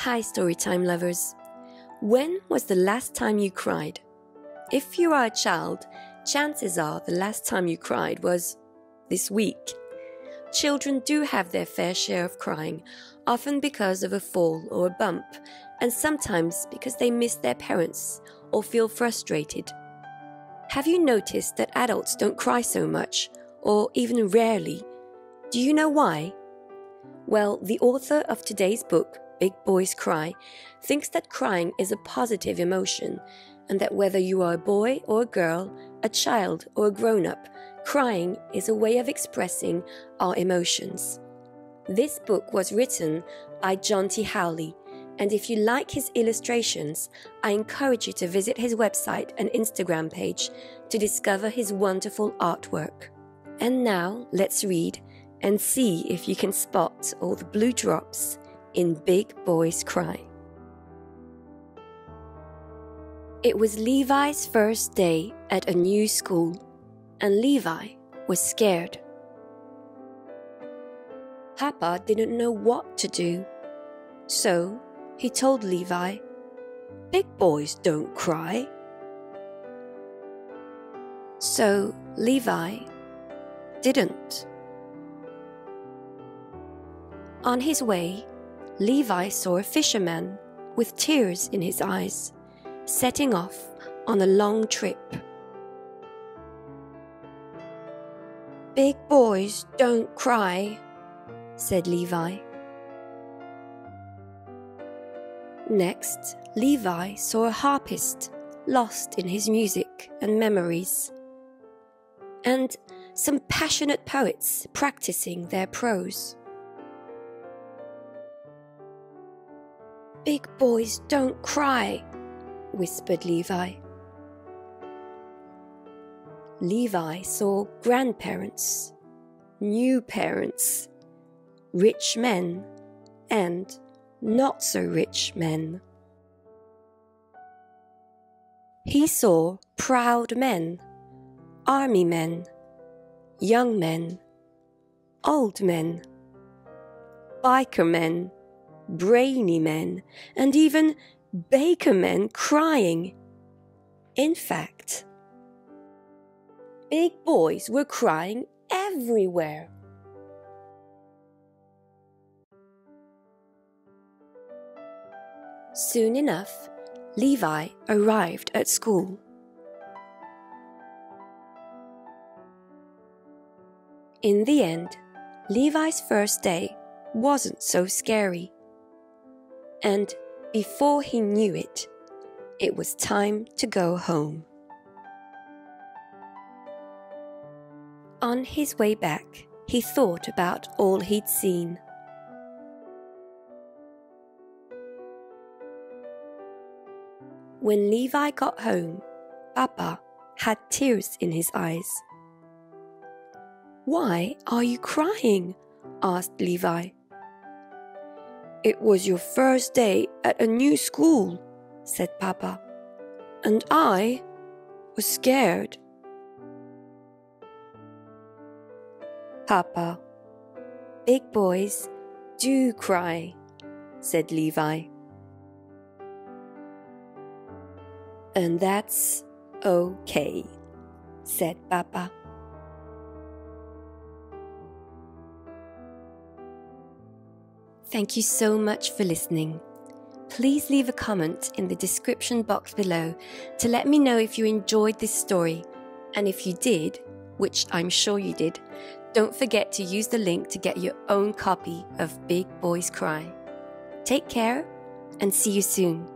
Hi Storytime lovers! When was the last time you cried? If you are a child, chances are the last time you cried was this week. Children do have their fair share of crying, often because of a fall or a bump, and sometimes because they miss their parents or feel frustrated. Have you noticed that adults don't cry so much, or even rarely? Do you know why? Well, the author of today's book, Big Boys Cry, thinks that crying is a positive emotion, and that whether you are a boy or a girl, a child or a grown-up, crying is a way of expressing our emotions. This book was written by Jonty Howley, and if you like his illustrations, I encourage you to visit his website and Instagram page to discover his wonderful artwork. And now, let's read and see if you can spot all the blue drops in Big Boys Cry. It was Levi's first day at a new school, and Levi was scared. Papa didn't know what to do, so he told Levi, "Big boys don't cry." So Levi didn't. On his way, Levi saw a fisherman with tears in his eyes, setting off on a long trip. "Big boys don't cry," said Levi. Next, Levi saw a harpist lost in his music and memories, and some passionate poets practicing their prose. "Big boys don't cry," whispered Levi. Levi saw grandparents, new parents, rich men, and not so rich men. He saw proud men, army men, young men, old men, biker men, brainy men, and even baker men crying. In fact, big boys were crying everywhere. Soon enough, Levi arrived at school. In the end, Levi's first day wasn't so scary. And before he knew it, it was time to go home. On his way back, he thought about all he'd seen. When Levi got home, Papa had tears in his eyes. "Why are you crying?" asked Levi. "It was your first day at a new school," said Papa, "and I was scared." "Papa, big boys do cry," said Levi. "And that's okay," said Papa. Thank you so much for listening. Please leave a comment in the description box below to let me know if you enjoyed this story. And if you did, which I'm sure you did, don't forget to use the link to get your own copy of Big Boys Cry. Take care and see you soon.